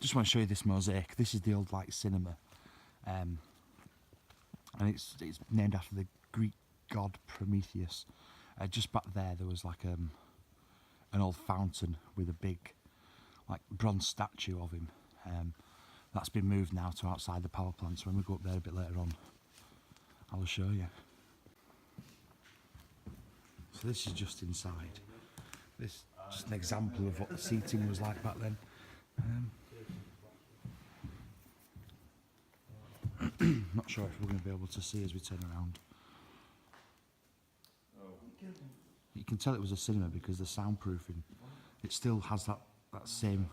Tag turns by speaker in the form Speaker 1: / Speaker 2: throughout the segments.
Speaker 1: Just want to show you this mosaic. This is the old like cinema, and it's named after the Greek god Prometheus. Just back there was like an old fountain with a big like bronze statue of him. That's been moved now to outside the power plant, so when we go up there a bit later on, I'll show you. So this is just inside. This is just an example of what the seating was like back then. Not sure if we're going to be able to see as we turn around. You can tell it was a cinema because the soundproofing, it still has that same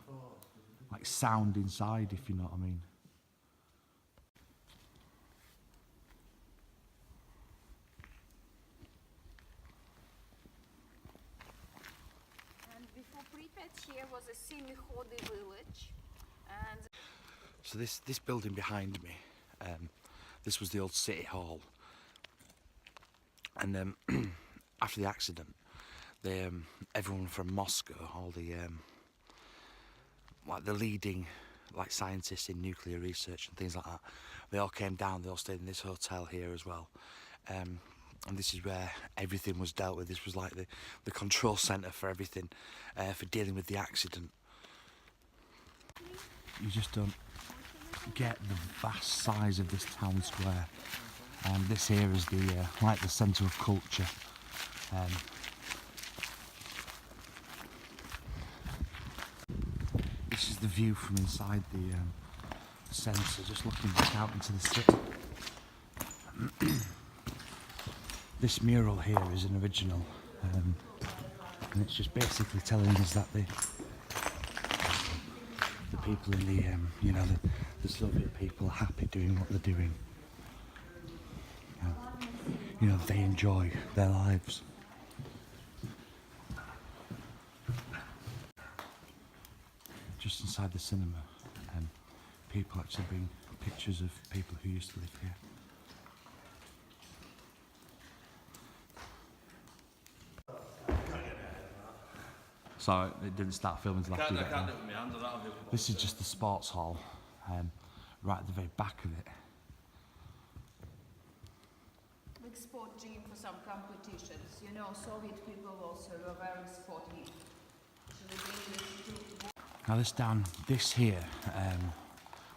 Speaker 1: like sound inside, if you know what I mean.
Speaker 2: And before Pripyat here was a semi-holy village. And
Speaker 1: so this building behind me, this was the old city hall. And after the accident, everyone from Moscow, all the like the leading like scientists in nuclear research and things like that, they all came down. They all stayed in this hotel here as well, and this is where everything was dealt with. This was like the control centre for everything, for dealing with the accident. You just don't get the vast size of this town square. This here is the like the centre of culture. This is the view from inside the centre, just looking back out into the city. This mural here is an original, and it's just basically telling us that the people in the you know, the Soviet people are happy doing what they're doing. You know, they enjoy their lives. Just inside the cinema, people actually bring pictures of people who used to live here. So it didn't start filming until after you got there. This is just the sports hall, right at the very back of it.
Speaker 2: big sport gym for some competitions. You know, Soviet people also were very sporty.
Speaker 1: Now this here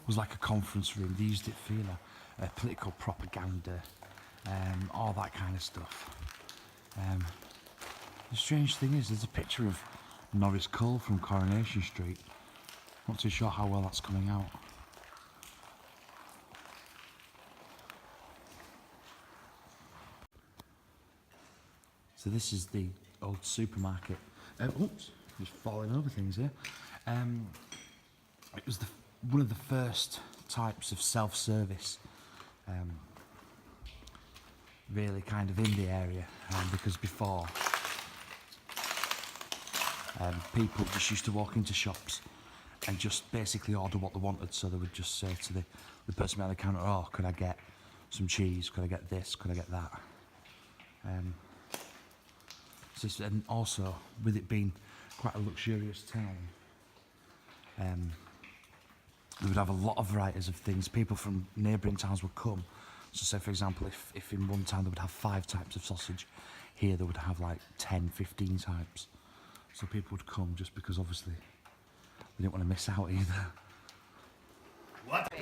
Speaker 1: was like a conference room. They used it for, you know, political propaganda, all that kind of stuff. The strange thing is, there's a picture of Norris Cole from Coronation Street. Not too sure how well that's coming out. So this is the old supermarket. Oops, just falling over things here. It was one of the first types of self-service, really kind of in the area, because before people just used to walk into shops and just basically order what they wanted. So they would just say to the person behind the counter, "Oh, could I get some cheese? Could I get this? Could I get that?" And also, with it being quite a luxurious town, they would have a lot of varieties of things. People from neighbouring towns would come. So say, for example, if in one town they would have 5 types of sausage, here they would have like 10, 15 types. So people would come just because obviously they didn't want to miss out either.
Speaker 3: What?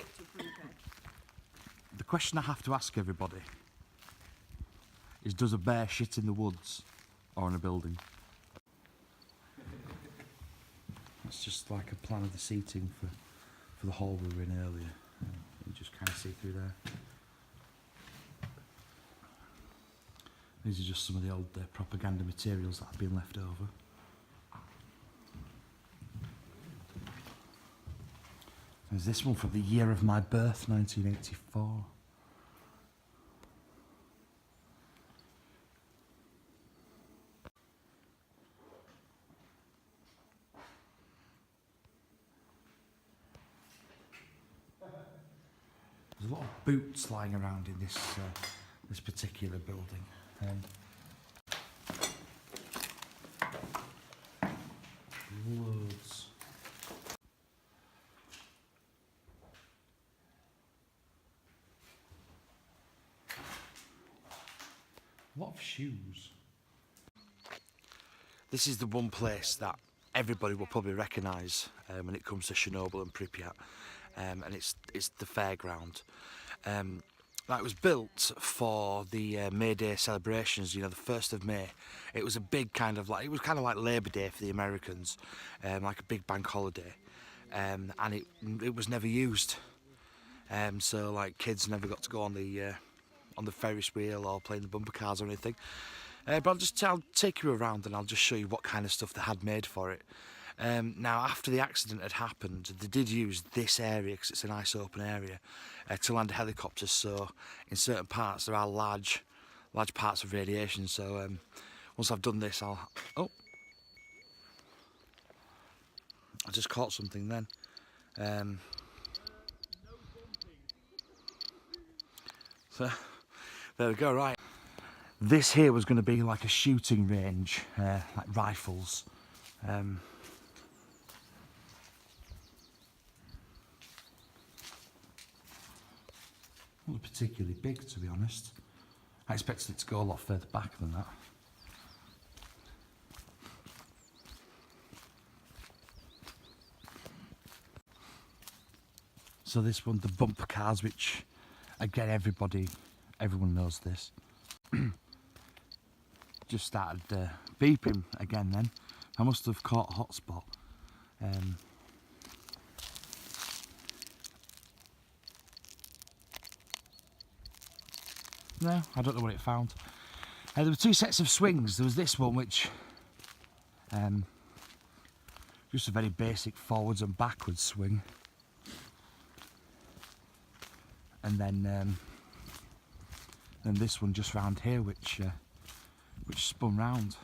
Speaker 1: The question I have to ask everybody is, does a bear shit in the woods or in a building? That's just like a plan of the seating for the hall we were in earlier. You just kind of see through there. These are just some of the old propaganda materials that have been left over. There's this one from the year of my birth, 1984. There's a lot of boots lying around in this particular building. Loads. A lot of shoes. This is the one place that everybody will probably recognise when it comes to Chernobyl and Pripyat, and it's the fairground. That was built for the May Day celebrations, you know, the 1st of May. It was a big kind of like, it was kind of like Labour Day for the Americans, like a big bank holiday, and it was never used. So like kids never got to go on the Ferris wheel or playing the bumper cars or anything. But I'll take you around and I'll just show you what kind of stuff they had made for it. Now, after the accident had happened, they did use this area, because it's a nice open area, to land helicopters. So in certain parts there are large parts of radiation. So once I've done this, I just caught something then. So there we go. Right. This here was going to be like a shooting range, like rifles. Not particularly big, to be honest. I expected it to go a lot further back than that. So this one, the bumper cars, which again everyone knows this. Just started beeping again then. I must have caught a hotspot. No, I don't know what it found. There were 2 sets of swings. There was this one which just a very basic forwards and backwards swing. And then this one just round here which spun round.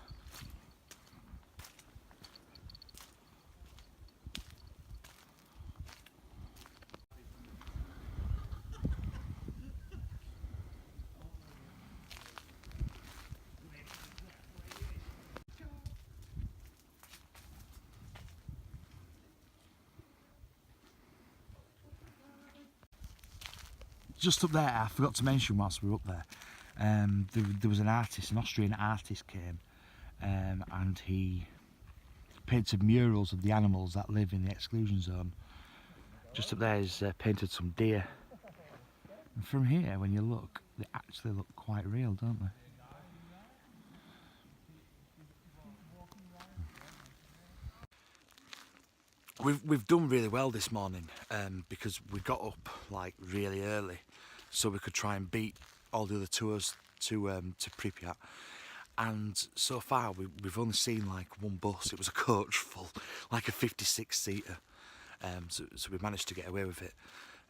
Speaker 1: Just up there, I forgot to mention whilst we were up there, there was an artist, an Austrian artist came, and he painted murals of the animals that live in the exclusion zone. Just up there he's painted some deer. And from here, when you look, they actually look quite real, don't they? We've done really well this morning because we got up like really early, so we could try and beat all the other tours to Pripyat. And so far we've only seen like one bus. It was a coach full, like a 56-seater. So we managed to get away with it.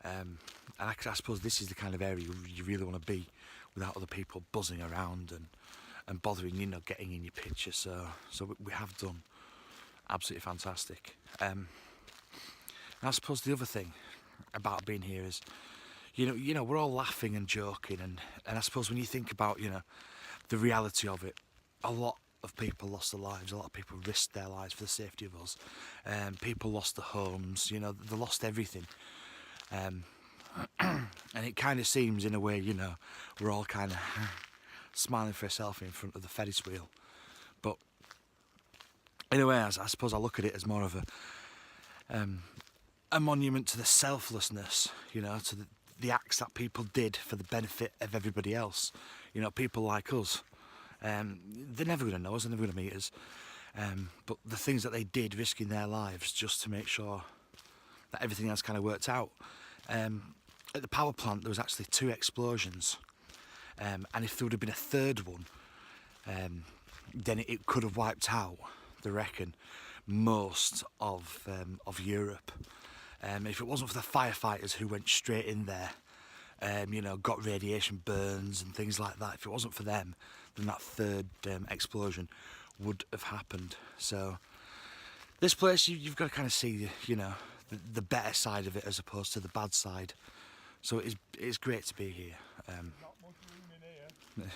Speaker 1: And I suppose this is the kind of area you really want to be, without other people buzzing around and bothering, you know, getting in your picture. So we have done absolutely fantastic. And I suppose the other thing about being here is, you know, we're all laughing and joking, and I suppose when you think about, you know, the reality of it, a lot of people lost their lives, a lot of people risked their lives for the safety of us. People lost their homes, you know, they lost everything. And it kind of seems, in a way, you know, we're all kind of smiling for a selfie in front of the Ferris wheel. But in a way, I suppose I look at it as more of a monument to the selflessness, you know, to the acts that people did for the benefit of everybody else. You know, people like us, they're never going to know us, they're never going to meet us. But the things that they did, risking their lives just to make sure that everything else kind of worked out. At the power plant, there was actually 2 explosions. And if there would have been a third one, then it could have wiped out, they reckon, most of Europe. If it wasn't for the firefighters who went straight in there, you know, got radiation burns and things like that, if it wasn't for them, then that third explosion would have happened. So this place, you've got to kind of see, you know, the better side of it as opposed to the bad side. So it's great to be here.
Speaker 3: Not much room in here.